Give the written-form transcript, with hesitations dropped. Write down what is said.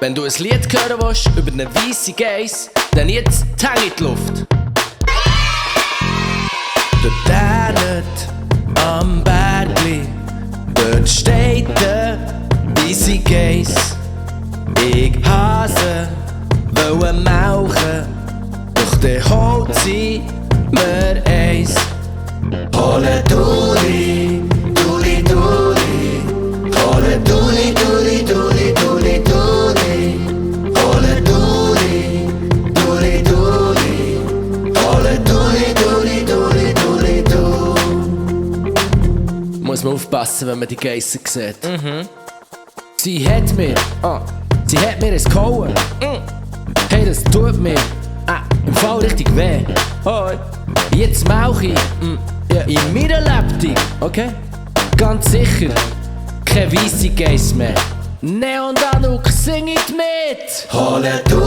Wenn du ein Lied hören willst über eine weisse Geiss, dann jetzt die Hände in die Luft. Dort hinten am Bergli, dort steht der weisse Geiss. Ich Hase wollen melken, doch der holt sie mir eins. Hole Duli, Duli, Duli, hole Duli, Duli, Duli, Duli, Duli, hole Duli, Duli, Duli, hole Duli, Duli, Duli, Duli, Duli. Muss man aufpassen, wenn man die Geissen sieht. Sie hat mir es gehauen. Hey, das tut mir im Fall richtig weh. Hoi. Jetzt mauche ich in meiner Laptop, okay? Ganz sicher, keine weisse Geiss mehr. Neon Danuk singt mit! Hole du!